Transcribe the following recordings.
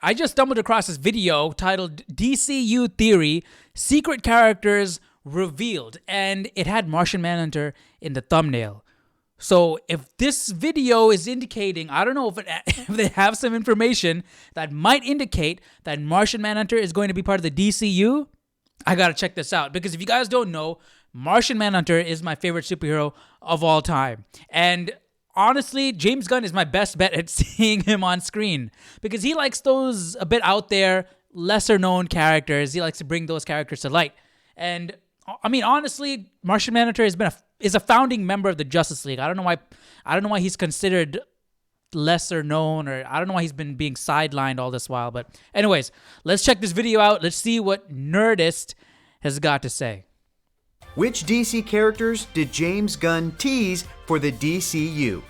I just stumbled across this video titled DCU Theory, Secret Characters Revealed, and it had Martian Manhunter in the thumbnail. So if this video is indicating, I don't know if they have some information that might indicate that Martian Manhunter is going to be part of the DCU, I gotta check this out. Because if you guys don't know, Martian Manhunter is my favorite superhero of all time. And honestly, James Gunn is my best bet at seeing him on screen. Because he likes those a bit out there, lesser known characters. He likes to bring those characters to light. And I mean, honestly, Martian Manhunter is a founding member of the Justice League. I don't know why he's considered lesser known, or I don't know why he's been being sidelined all this while. But anyways, let's check this video out. Let's see what Nerdist has got to say. Which DC characters did James Gunn tease for the DCU?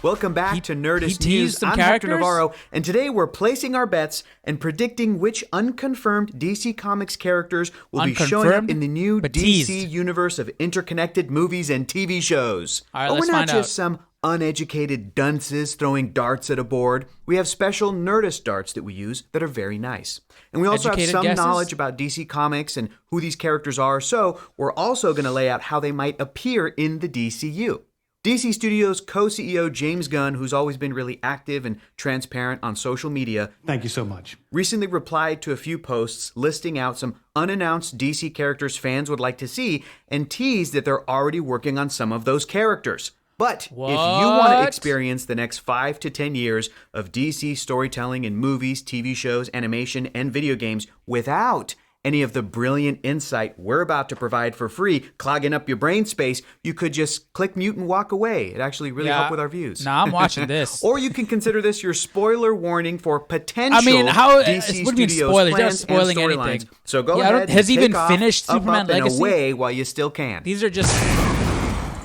Welcome back to Nerdist News. I'm Hector Navarro, and today we're placing our bets and predicting which unconfirmed DC Comics characters will be showing up in the new DC universe of interconnected movies and TV shows. All right, but let's we're not find just some uneducated dunces throwing darts at a board. We have special Nerdist darts that we use that are very nice. And we also have some knowledge about DC Comics and who these characters are, so we're also going to lay out how they might appear in the DCU. DC Studios co-CEO James Gunn, who's always been really active and transparent on social media, thank you so much, recently replied to a few posts listing out some unannounced DC characters fans would like to see and teased that they're already working on some of those characters. But if you want to experience the next 5 to 10 years of DC storytelling in movies, TV shows, animation, and video games without any of the brilliant insight we're about to provide for free, clogging up your brain space, you could just click mute and walk away. It actually really helped with our views. Nah, I'm watching this. Or you can consider this your spoiler warning for potential DC what do you mean Studios spoilers? They're plans spoiling and storylines. anything. So go ahead has and even take finished off, Superman up, Legacy? and away while you still can. These are just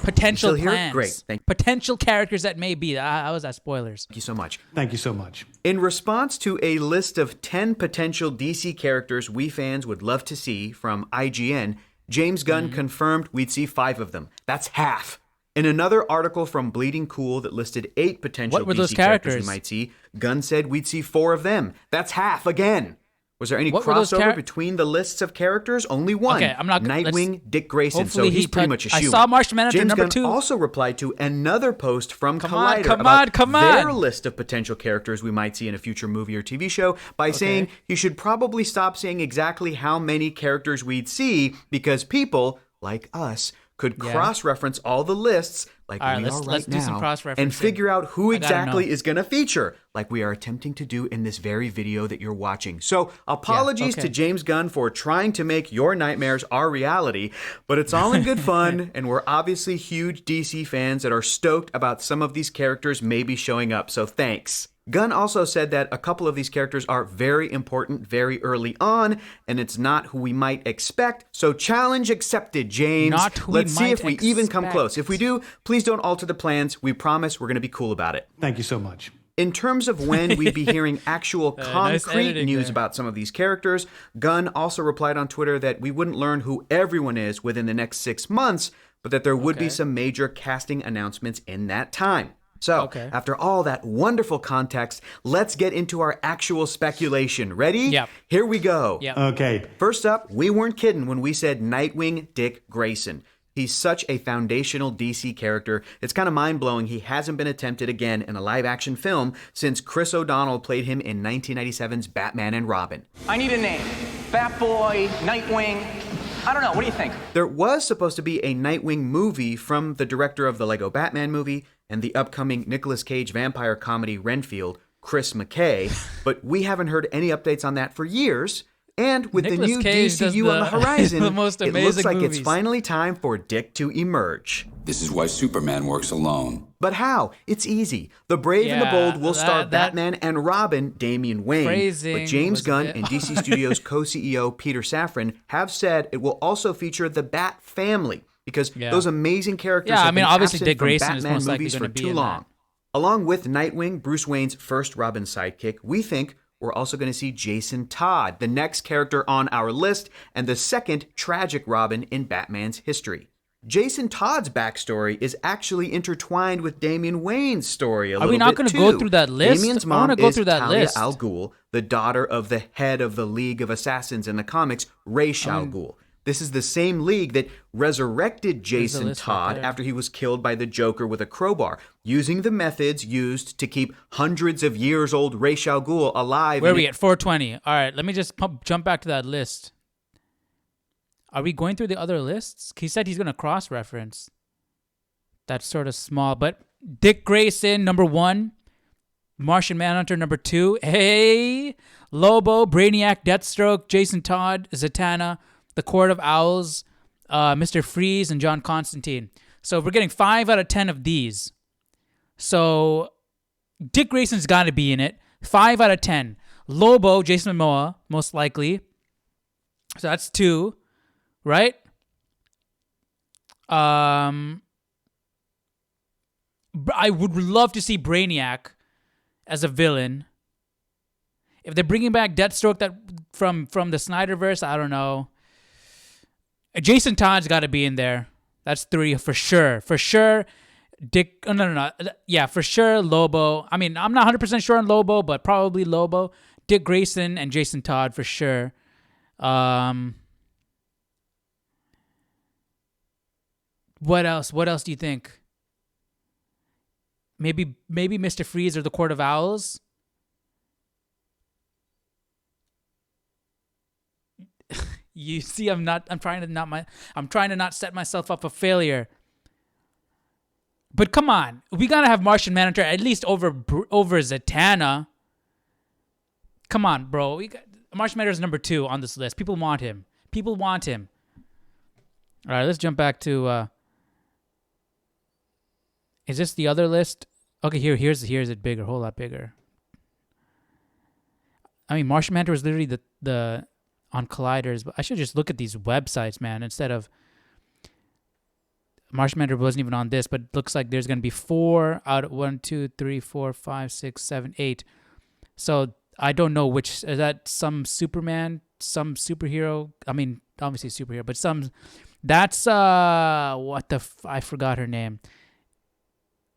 potential Still here? plans. Great. Thank you. Potential characters that may be. How was that spoilers? Thank you so much. Thank you so much. In response to a list of 10 potential DC characters we fans would love to see from IGN, James Gunn confirmed we'd see 5 of them. That's half. In another article from Bleeding Cool that listed 8 potential DC characters we might see, Gunn said we'd see 4 of them. That's half again. Was there any crossover between the lists of characters? Only one. Okay, I'm not Nightwing, Dick Grayson. So he's pretty much a shoe. I saw Martian Manhunter James number Gunn 2. also replied to another post from Collider Come on. their list of potential characters we might see in a future movie or TV show by saying you should probably stop saying exactly how many characters we'd see because people, like us, could cross-reference all the lists like we are right now and figure out who exactly is going to feature, like we are attempting to do in this very video that you're watching. So apologies to James Gunn for trying to make your nightmares our reality, but it's all in good fun, and we're obviously huge DC fans that are stoked about some of these characters maybe showing up, so thanks. Gunn also said that a couple of these characters are very important very early on, and it's not who we might expect. So challenge accepted, James. Let's see if we even come close. If we do, please don't alter the plans. We promise we're going to be cool about it. Thank you so much. In terms of when we'd be hearing actual concrete news about some of these characters, Gunn also replied on Twitter that we wouldn't learn who everyone is within the next 6 months, but that there would be some major casting announcements in that time. So, after all that wonderful context, let's get into our actual speculation. Ready? Yep. Here we go. Yep. Okay. First up, we weren't kidding when we said Nightwing Dick Grayson. He's such a foundational DC character, it's kind of mind-blowing he hasn't been attempted again in a live-action film since Chris O'Donnell played him in 1997's Batman and Robin. I need a name. Batboy, Nightwing. I don't know. What do you think? There was supposed to be a Nightwing movie from the director of the Lego Batman movie and the upcoming Nicolas Cage vampire comedy Renfield, Chris McKay, but we haven't heard any updates on that for years. And with the new DCU on the horizon, it looks like it's finally time for Dick to emerge. This is why Superman works alone. But how? It's easy. The Brave and the Bold will star Batman and Robin, Damian Wayne. But James Gunn and DC Studios co-CEO Peter Safran have said it will also feature the Bat family because those amazing characters have been obviously absent Dick from Grayson Batman is most movies likely for be too in long. that. Along with Nightwing, Bruce Wayne's first Robin sidekick, we think we're also going to see Jason Todd, the next character on our list and the second tragic Robin in Batman's history. Jason Todd's backstory is actually intertwined with Damian Wayne's story a little bit, too. Are we not going to go through that list? Damian's I mom want to go is through that Talia list. al Ghul, the daughter of the head of the League of Assassins in the comics, Ra's al Ghul. This is the same league that resurrected Jason Todd after he was killed by the Joker with a crowbar, using the methods used to keep hundreds of years old Ra's al Ghul alive. Where are we at? 420. All right, let me just jump back to that list. Are we going through the other lists? He said he's going to cross-reference. That's sort of small, but Dick Grayson, number 1. Martian Manhunter, number 2. Hey, Lobo, Brainiac, Deathstroke, Jason Todd, Zatanna, The Court of Owls, Mr. Freeze, and John Constantine. So we're getting 5 out of 10 of these. So Dick Grayson's got to be in it. 5 out of 10. Lobo, Jason Momoa, most likely. So that's 2, right? I would love to see Brainiac as a villain. If they're bringing back Deathstroke that from the Snyderverse, I don't know. Jason Todd's got to be in there. That's 3 for sure. For sure, Dick. Oh, no. Yeah, for sure, Lobo. I mean, I'm not 100% sure on Lobo, but probably Lobo. Dick Grayson and Jason Todd for sure. What else? What else do you think? Maybe Mr. Freeze or the Court of Owls. You see, I'm trying to not set myself up for failure. But come on, we gotta have Martian Manhunter at least over Zatanna. Come on, bro. Martian Manhunter is number 2 on this list. People want him. All right, let's jump back to. Is this the other list? Okay, here's it bigger, a whole lot bigger. I mean, Martian Manhunter was literally the on Colliders, but I should just look at these websites, man, instead of Martian Manhunter wasn't even on this, but it looks like there's gonna be 4 out of 1, 2, 3, 4, 5, 6, 7, 8. So I don't know which is that. Some Superman, some superhero. I mean, obviously superhero, but some. That's I forgot her name.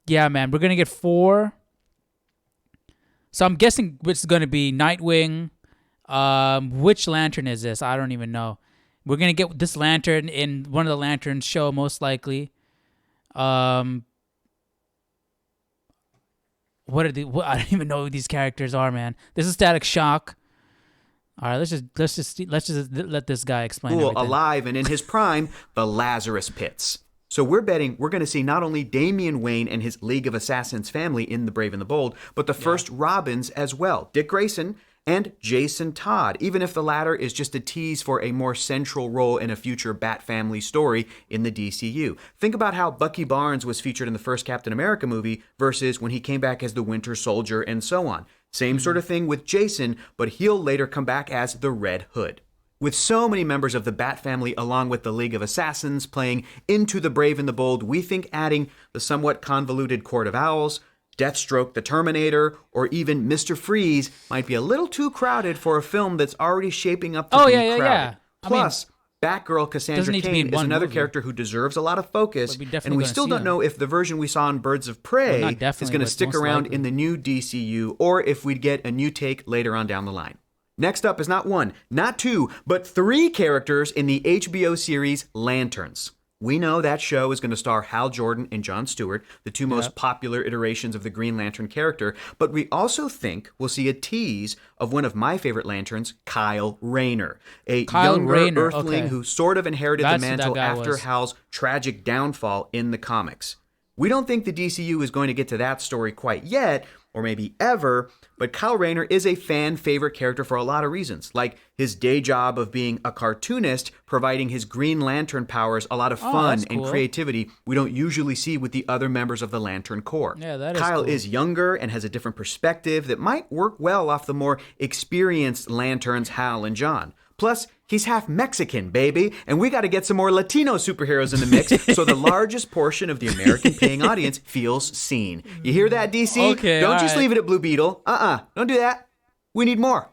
Yeah, man, we're gonna get 4. So I'm guessing it's gonna be Nightwing. Which Lantern is this? I don't even know. We're gonna get this Lantern in one of the Lanterns show, most likely. What are the? I don't even know who these characters are, man. This is Static Shock. All right, let's just let this guy explain. Cool, everything. Alive and in his prime, the Lazarus Pits. So we're betting we're going to see not only Damian Wayne and his League of Assassins family in The Brave and the Bold, but the first Robins as well. Dick Grayson and Jason Todd, even if the latter is just a tease for a more central role in a future Bat family story in the DCU. Think about how Bucky Barnes was featured in the first Captain America movie versus when he came back as the Winter Soldier and so on. Same sort of thing with Jason, but he'll later come back as the Red Hood. With so many members of the Bat family along with the League of Assassins playing into The Brave and the Bold, we think adding the somewhat convoluted Court of Owls, Deathstroke the Terminator, or even Mr. Freeze might be a little too crowded for a film that's already shaping up to be crowded. Yeah. Plus, Batgirl Cassandra Cain is another character who deserves a lot of focus, and we still don't know if the version we saw in Birds of Prey is going to stick around in the new DCU, or if we'd get a new take later on down the line. Next up is not 1, not 2, but 3 characters in the HBO series Lanterns. We know that show is going to star Hal Jordan and Jon Stewart, the 2 most popular iterations of the Green Lantern character, but we also think we'll see a tease of one of my favorite Lanterns, Kyle Rayner, a younger Earthling who sort of inherited the mantle after Hal's tragic downfall in the comics. We don't think the DCU is going to get to that story quite yet, or maybe ever, but Kyle Rayner is a fan favorite character for a lot of reasons, like his day job of being a cartoonist, providing his Green Lantern powers a lot of fun and creativity we don't usually see with the other members of the Lantern Corps. Yeah, that is Kyle cool. is younger and has a different perspective that might work well off the more experienced Lanterns Hal and John. Plus, he's half Mexican, baby, and we got to get some more Latino superheroes in the mix so the largest portion of the American paying audience feels seen. You hear that, DC? Okay, don't just leave it at Blue Beetle. Don't do that. We need more.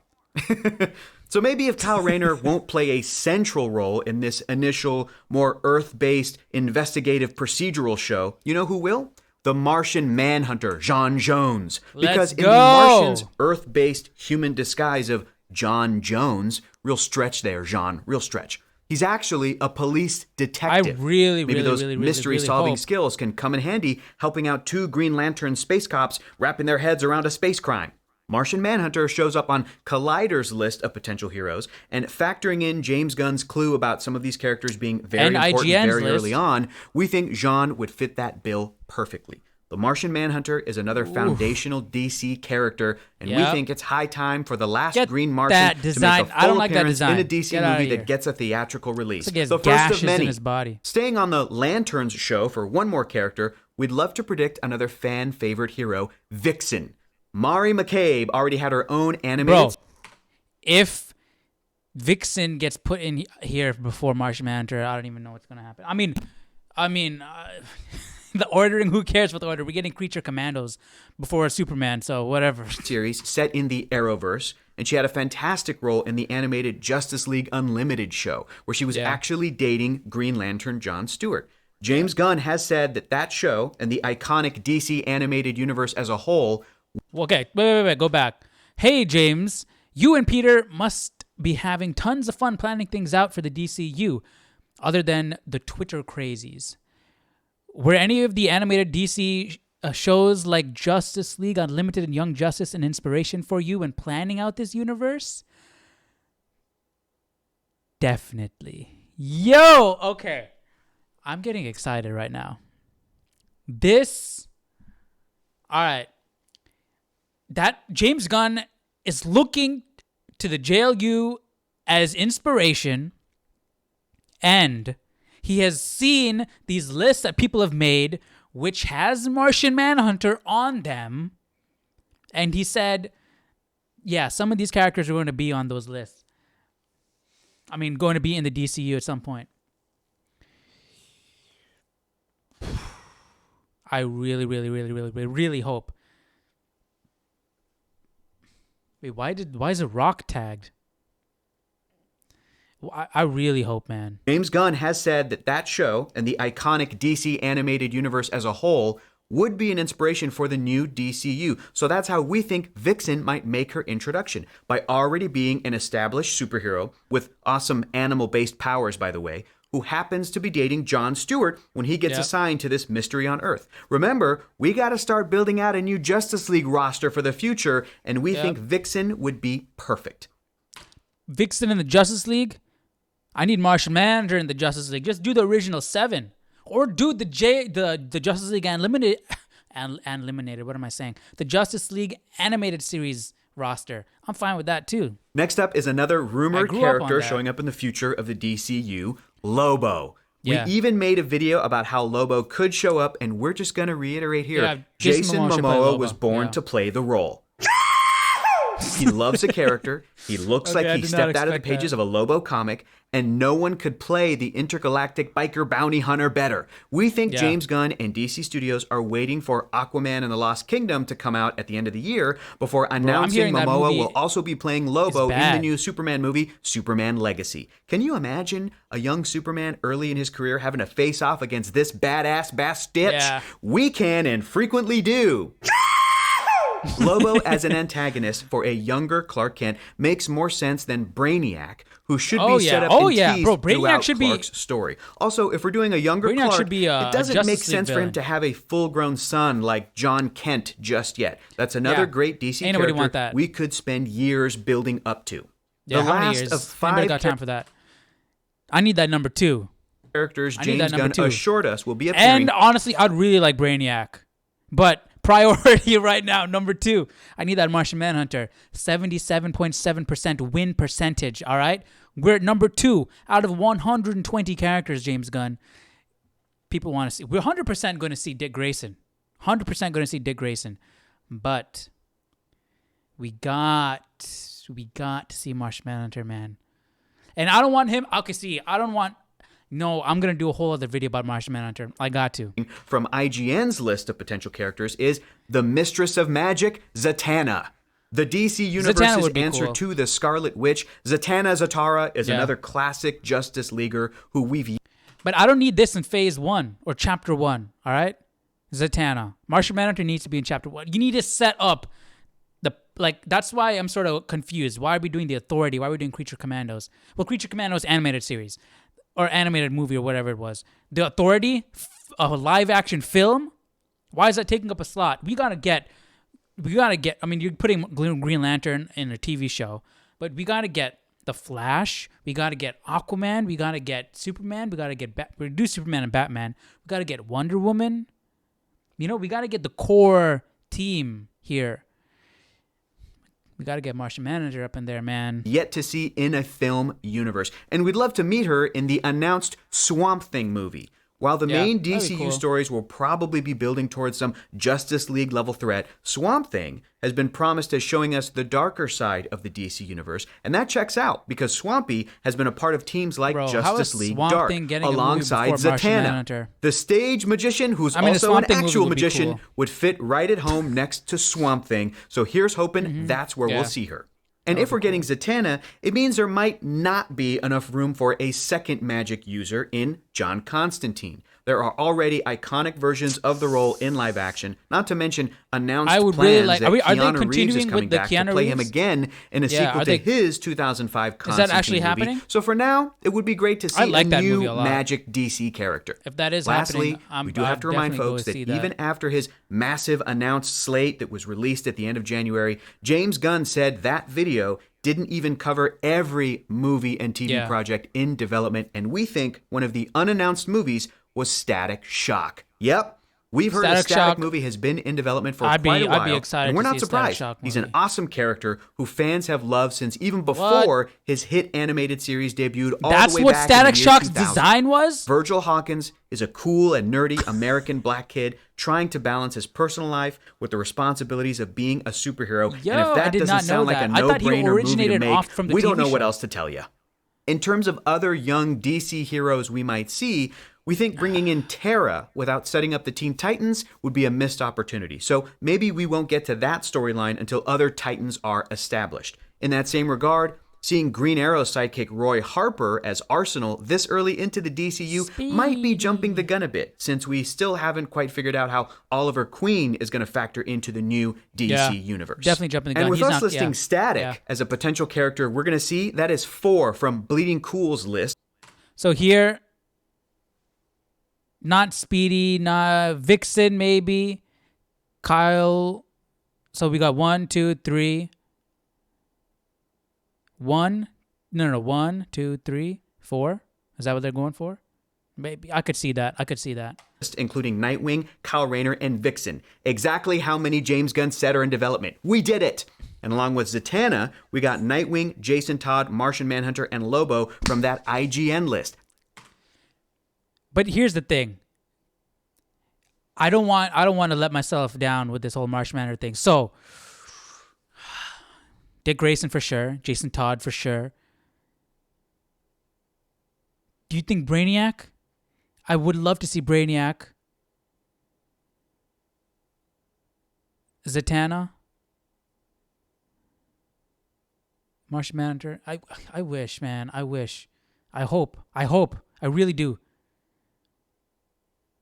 So maybe if Kyle Rayner won't play a central role in this initial, more Earth-based investigative procedural show, you know who will? The Martian Manhunter, John Jones. Because in the Martian's Earth-based human disguise of John Jones, real stretch there, John, real stretch. He's actually a police detective. Maybe those mystery-solving skills can come in handy helping out 2 Green Lantern space cops wrapping their heads around a space crime. Martian Manhunter shows up on Collider's list of potential heroes, and factoring in James Gunn's clue about some of these characters being very important very early on, we think Jean would fit that bill perfectly. The Martian Manhunter is another foundational DC character, and we think it's high time for the last Green Martian to make a full appearance in a DC movie that gets a theatrical release. The first of many. In his body. Staying on the Lanterns show for one more character, we'd love to predict another fan-favorite hero, Vixen. Mari McCabe already had her own animated... Bro, if Vixen gets put in here before Martian Manhunter, I don't even know what's going to happen. I mean, the ordering, who cares what the order? We're getting Creature Commandos before Superman, so whatever. Series set in the Arrowverse, and she had a fantastic role in the animated Justice League Unlimited show, where she was actually dating Green Lantern John Stewart. James Gunn has said that show and the iconic DC animated universe as a whole... Okay, wait, go back. Hey, James, you and Peter must be having tons of fun planning things out for the DCU, other than the Twitter crazies. Were any of the animated DC shows like Justice League Unlimited and Young Justice an inspiration for you in planning out this universe? Definitely. Yo, okay. I'm getting excited right now. All right. That James Gunn is looking to the JLU as inspiration, and he has seen these lists that people have made, which has Martian Manhunter on them, and he said, yeah, some of these characters are going to be on those lists. I mean, going to be in the DCU at some point. I really hope. Wait, why is it Rock tagged? I really hope, man. James Gunn has said that show and the iconic DC animated universe as a whole would be an inspiration for the new DCU. So that's how we think Vixen might make her introduction, by already being an established superhero with awesome animal-based powers, by the way, who happens to be dating John Stewart when he gets assigned to this mystery on Earth. Remember, we got to start building out a new Justice League roster for the future, and we think Vixen would be perfect. Vixen in the Justice League? I need Martian Manhunter in the Justice League. Just do the original 7. Or do the Justice League Unlimited... Eliminated, what am I saying? The Justice League animated series roster. I'm fine with that, too. Next up is another rumored character showing up in the future of the DCU, Lobo. We even made a video about how Lobo could show up, and we're just going to reiterate here. Jason Momoa was born to play the role. He loves the character. He looks like he stepped out of the pages of a Lobo comic, and no one could play the intergalactic biker bounty hunter better. We think James Gunn and DC Studios are waiting for Aquaman and the Lost Kingdom to come out at the end of the year before announcing Momoa will also be playing Lobo in the new Superman movie, Superman Legacy. Can you imagine a young Superman early in his career having to face off against this badass Stitch? Yeah. We can and frequently do. Lobo as an antagonist for a younger Clark Kent makes more sense than Brainiac, who should be set up and teased throughout Clark's story. Also, if we're doing a younger Brainiac Clark, it doesn't make sense for him to have a full-grown son like John Kent just yet. That's another great DC character we could spend years building up to. Yeah, the last of 5 got time for that. I need that number 2. Characters James Gunn assured us will be appearing. And honestly, I'd really like Brainiac. But priority right now, number 2. I need that Martian Manhunter. 77.7% win percentage, all right? We're at number 2 out of 120 characters, James Gunn. People want to see. We're 100% going to see Dick Grayson. 100% going to see Dick Grayson. But we got to see Martian Manhunter, man. And I don't want him. Okay, see, I don't want... No, I'm going to do a whole other video about Martian Manhunter. I got to. From IGN's list of potential characters is the Mistress of Magic, Zatanna. The DC Universe's answer cool. to the Scarlet Witch, Zatanna Zatara, is Yeah. another classic Justice Leaguer who we've... But I don't need this in Phase 1 or Chapter 1, all right? Zatanna. Martian Manhunter needs to be in Chapter 1. You need to set up the... Like, that's why I'm sort of confused. Why are we doing the Authority? Why are we doing Creature Commandos? Well, Creature Commandos animated series or animated movie or whatever it was. The Authority, a live-action film? Why is that taking up a slot? We gotta get... I mean, you're putting Green Lantern in a TV show, but we gotta get The Flash. We gotta get Aquaman. We gotta get Superman. We gotta get... we do Superman and Batman. We gotta get Wonder Woman. You know, we gotta get the core team here. We gotta get Martian Manhunter up in there, man. Yet to see in a film universe. And we'd love to meet her in the announced Swamp Thing movie. While the main DCU stories will probably be building towards some Justice League level threat, Swamp Thing has been promised as showing us the darker side of the DC universe, and that checks out because Swampy has been a part of teams like Justice League Dark alongside Zatanna. The stage magician, who's also an actual magician, would fit right at home next to Swamp Thing, so here's hoping that's where we'll see her. And if we're getting Zatanna, it means there might not be enough room for a second magic user in John Constantine. There are already iconic versions of the role in live action, not to mention announced plans that Keanu Reeves is coming back to play him again in a sequel to his 2005 Constantine Is that actually happening? So for now, it would be great to see a new magic DC character. If that is happening, we do have to remind folks that even after his massive announced slate that was released at the end of January, James Gunn said that video didn't even cover every movie and TV project in development, and we think one of the unannounced movies was Static Shock. Yep, we've heard a Static movie has been in development for quite a while, I'd be excited and we're to not see surprised. He's an awesome character who fans have loved since even before his hit animated series debuted all the way back in the year 2000. That's what Static Shock's design was? Virgil Hawkins is a cool and nerdy American black kid trying to balance his personal life with the responsibilities of being a superhero. And if that doesn't sound like a no-brainer movie to make, we don't know what else to tell you. In terms of other young DC heroes we might see, we think bringing in Terra without setting up the Teen Titans would be a missed opportunity. So maybe we won't get to that storyline until other Titans are established. In that same regard, seeing Green Arrow's sidekick Roy Harper as Arsenal this early into the DCU might be jumping the gun a bit, since we still haven't quite figured out how Oliver Queen is going to factor into the new DC universe. Definitely jumping the gun. And with us listing Static as a potential character we're going to see, that is 4 from Bleeding Cool's list. So here, not Speedy, not Vixen, maybe. Kyle. So we got 1, 2, 3. 1, 2, 3, 4. Is that what they're going for? Maybe. I could see that. Including Nightwing, Kyle Rayner, and Vixen. Exactly how many James Gunn said are in development. We did it! And along with Zatanna, we got Nightwing, Jason Todd, Martian Manhunter, and Lobo from that IGN list. But here's the thing. I don't want to let myself down with this whole Martian Manhunter thing. So, Dick Grayson for sure. Jason Todd for sure. Do you think Brainiac? I would love to see Brainiac. Zatanna. Martian Manhunter. I wish, man. I wish. I hope. I really do.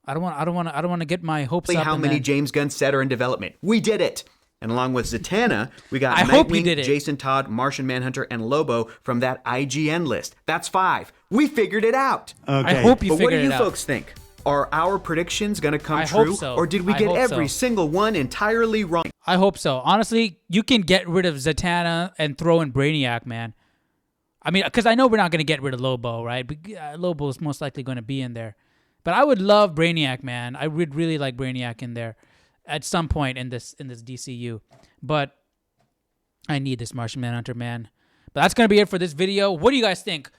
I don't want to get my hopes up. How many James Gunn said are in development? We did it. And along with Zatanna, we got Nightwing, Jason Todd, Martian Manhunter, and Lobo from that IGN list. That's 5. We figured it out. Okay. I hope you figured it out. But what do you folks think? Are our predictions going to come true? Hope so. Or did we get every single one entirely wrong? I hope so. Honestly, you can get rid of Zatanna and throw in Brainiac, man. I mean, because I know we're not going to get rid of Lobo, right? Lobo is most likely going to be in there. But I would love Brainiac, man. I would really like Brainiac in there at some point in this DCU. But I need this Martian Manhunter, man. But that's going to be it for this video. What do you guys think?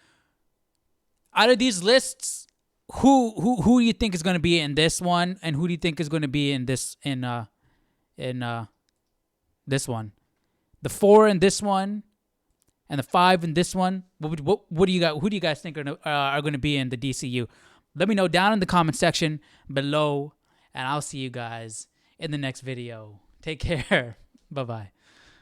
Out of these lists, who do you think is going to be in this one, and who do you think is going to be in this this one? The 4 in this one, and the 5 in this one. What do you got? Who do you guys think are going to be in the DCU? Let me know down in the comment section below, and I'll see you guys in the next video. Take care. Bye-bye.